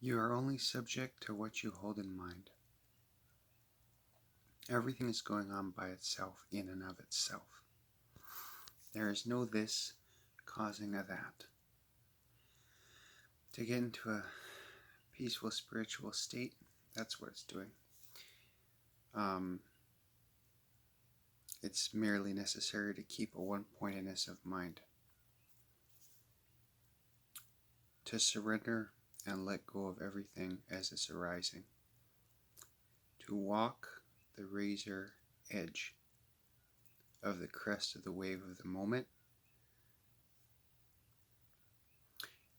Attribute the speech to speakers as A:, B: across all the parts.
A: You are only subject to what you hold in mind. Everything is going on by itself, in and of itself. There is no this causing a that. To get into a peaceful spiritual state, that's what it's doing. It's merely necessary to keep a one-pointedness of mind. To surrender and let go of everything as it's arising. To walk the razor edge of the crest of the wave of the moment.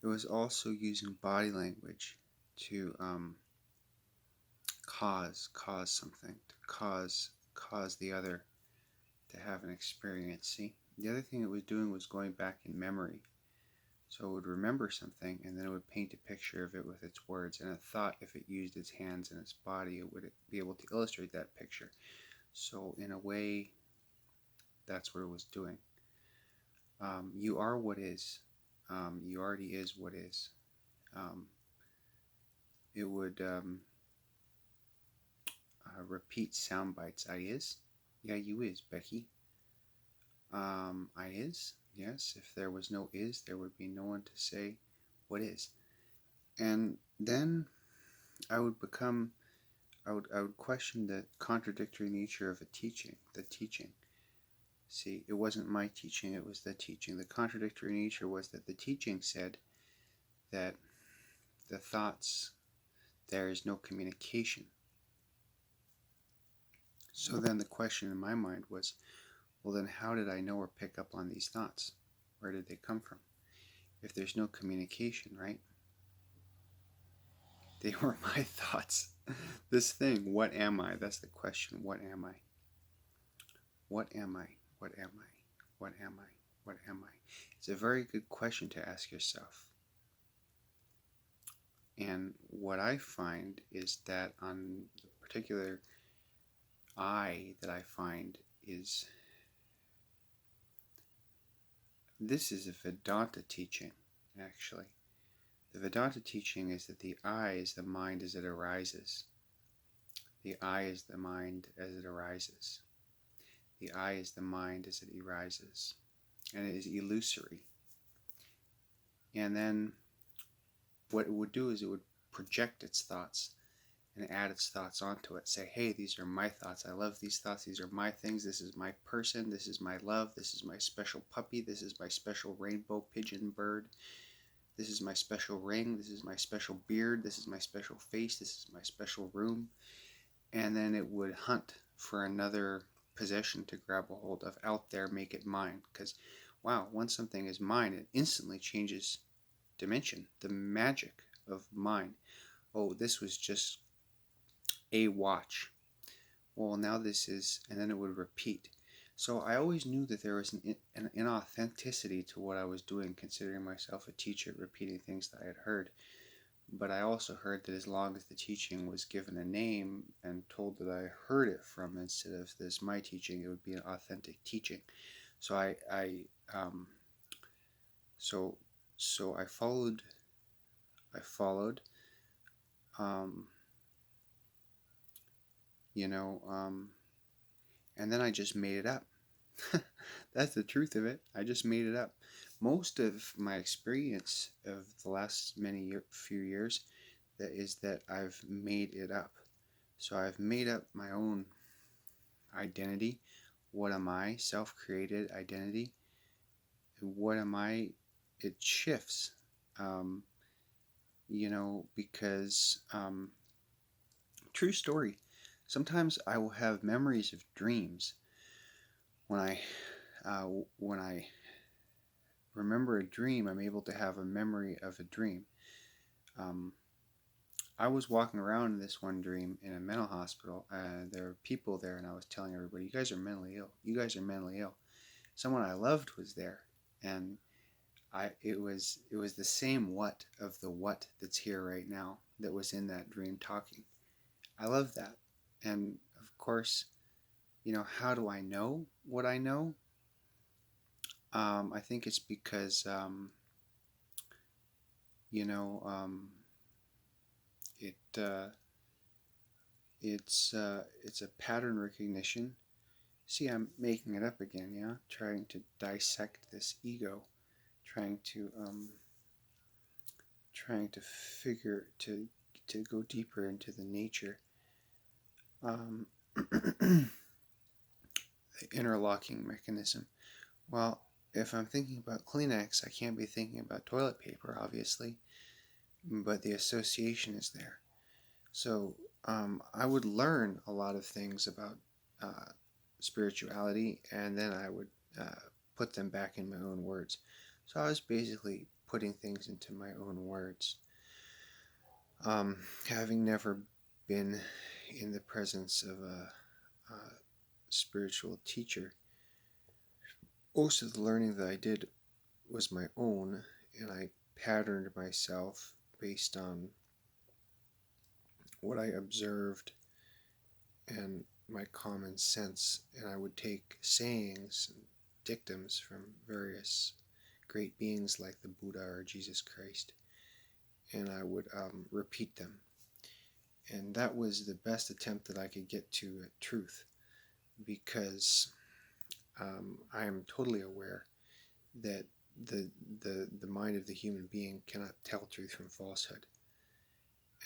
A: It was also using body language to cause something, to cause the other to have an experience. See, the other thing it was doing was going back in memory. So it would remember something, and then it would paint a picture of it with its words, and it thought if it used its hands and its body, it would be able to illustrate that picture. So in a way, that's what it was doing. You are what is. You already is what is. It would repeat sound bites. I is. Yeah, you is, Becky. I is. Yes, if there was no is, there would be no one to say what is. And then I would question the contradictory nature of the teaching. See, it wasn't my teaching, it was the teaching. The contradictory nature was that the teaching said that the thoughts, there is no communication. So then the question in my mind was, well, then how did I know or pick up on these thoughts? Where did they come from? If there's no communication, right? They were my thoughts. This thing, what am I? That's the question. What am I? What am I? What am I? What am I? What am I? It's a very good question to ask yourself. And what I find is that on the particular I that I find is, this is a Vedanta teaching, actually. The Vedanta teaching is that the I is the mind as it arises. The I is the mind as it arises. The I is the mind as it arises. And it is illusory. And then what it would do is it would project its thoughts and add its thoughts onto it. Say, hey, these are my thoughts. I love these thoughts. These are my things. This is my person. This is my love. This is my special puppy. This is my special rainbow pigeon bird. This is my special ring. This is my special beard. This is my special face. This is my special room. And then it would hunt for another possession to grab a hold of out there, make it mine. Because, wow, once something is mine, it instantly changes dimension, the magic of mine. Oh, this was just a watch. Well, now this is, and then it would repeat. So I always knew that there was an inauthenticity to what I was doing, considering myself a teacher, repeating things that I had heard. But I also heard that as long as the teaching was given a name and told that I heard it from, instead of this my teaching, it would be an authentic teaching. So I followed. You know, and then I just made it up. That's the truth of it. I just made it up. Most of my experience of the last few years is that I've made it up. So I've made up my own identity. What am I? Self-created identity. What am I? It shifts. Because true story. Sometimes I will have memories of dreams. When I remember a dream, I'm able to have a memory of a dream. I was walking around in this one dream in a mental hospital. There were people there, and I was telling everybody, "You guys are mentally ill. You guys are mentally ill." Someone I loved was there, and it was the same what of the what that's here right now that was in that dream talking. I love that, and of course, how do I know what I know? I think it's because, it's a pattern recognition. See, I'm making it up again, yeah? Trying to dissect this ego, trying to figure to go deeper into the nature. The interlocking mechanism. Well, if I'm thinking about Kleenex, I can't be thinking about toilet paper, obviously, but the association is there. So I would learn a lot of things about spirituality, and then I would put them back in my own words. So I was basically putting things into my own words. Having never been in the presence of a spiritual teacher, most of the learning that I did was my own, and I patterned myself based on what I observed and my common sense, and I would take sayings and dictums from various great beings like the Buddha or Jesus Christ, and I would repeat them. And that was the best attempt that I could get to at truth, because I am totally aware that the mind of the human being cannot tell truth from falsehood.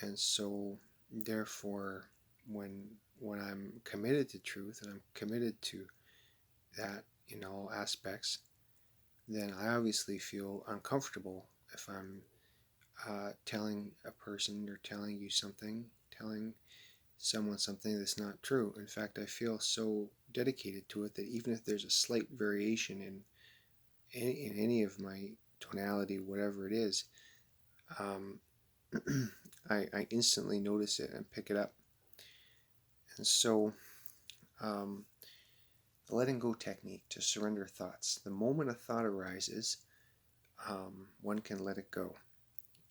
A: And so therefore, when I'm committed to truth and I'm committed to that in all aspects, then I obviously feel uncomfortable if I'm telling a person or telling you something, telling someone something that's not true. In fact, I feel so dedicated to it that even if there's a slight variation in any of my tonality, whatever it is, I instantly notice it and pick it up. And so the letting go technique to surrender thoughts. The moment a thought arises, one can let it go.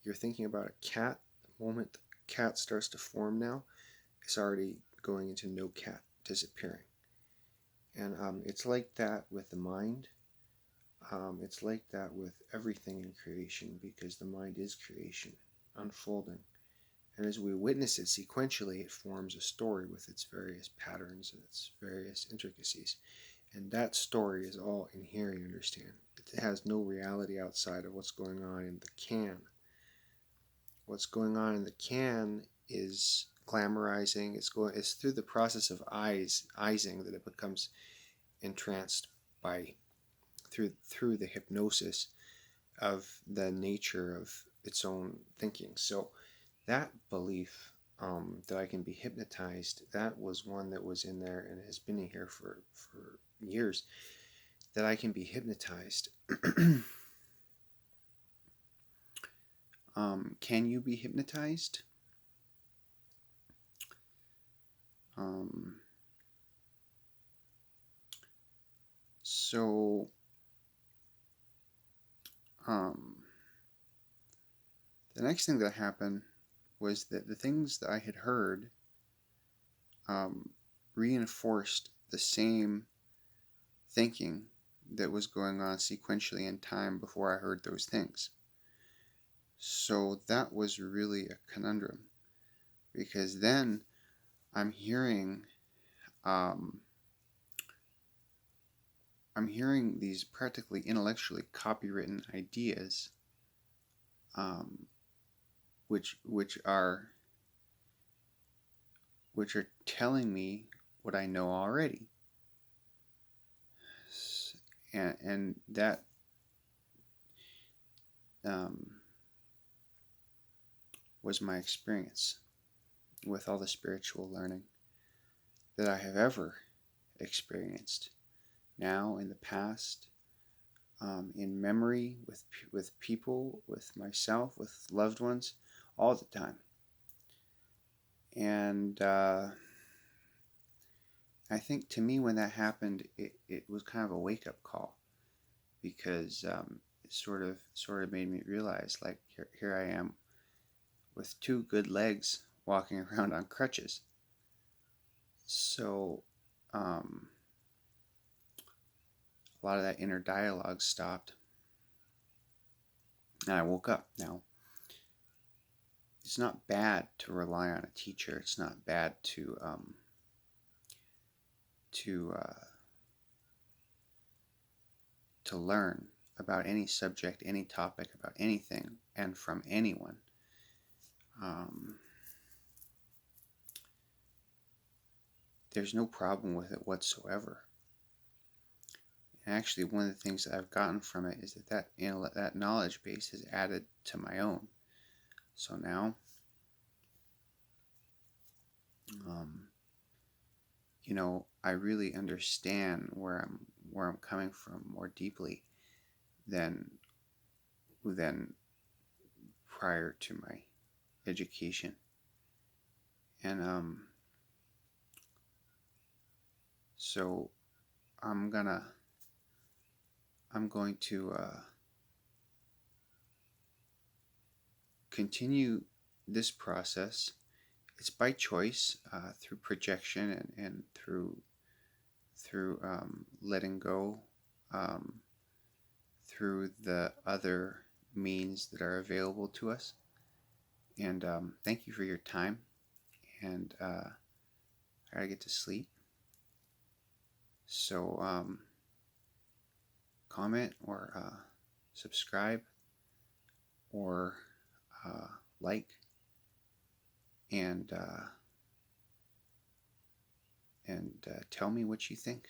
A: You're thinking about a cat. The moment the cat starts to form now, it's already going into no cat, disappearing. And it's like that with the mind. It's like that with everything in creation, because the mind is creation, unfolding. And as we witness it sequentially, it forms a story with its various patterns and its various intricacies. And that story is all in here, you understand. It has no reality outside of what's going on in the can. What's going on in the can is glamorizing. It's through the process of eyesing that it becomes entranced by through the hypnosis of the nature of its own thinking. So that belief that I can be hypnotized, that was one that was in there and has been in here for years, that I can be hypnotized. Can you be hypnotized? So the next thing that happened was that the things that I had heard reinforced the same thinking that was going on sequentially in time before I heard those things. So that was really a conundrum, because then I'm hearing these practically intellectually copywritten ideas, which are telling me what I know already, and that was my experience with all the spiritual learning that I have ever experienced, now, in the past, in memory, with people, with myself, with loved ones, all the time. And I think, to me, when that happened, it was kind of a wake-up call, because it sort of made me realize, like, here I am with two good legs walking around on crutches. So a lot of that inner dialogue stopped, and I woke up. Now, it's not bad to rely on a teacher. It's not bad to uh, to learn about any subject, any topic, about anything, and from anyone. Um, there's no problem with it whatsoever. And actually, one of the things that I've gotten from it is that knowledge base is added to my own. So now, um, I really understand where I'm coming from more deeply than prior to my education. And so I'm going to continue this process. It's by choice, through projection and through letting go, um, through the other means that are available to us. And thank you for your time. And I gotta get to sleep. So comment or subscribe or like and tell me what you think.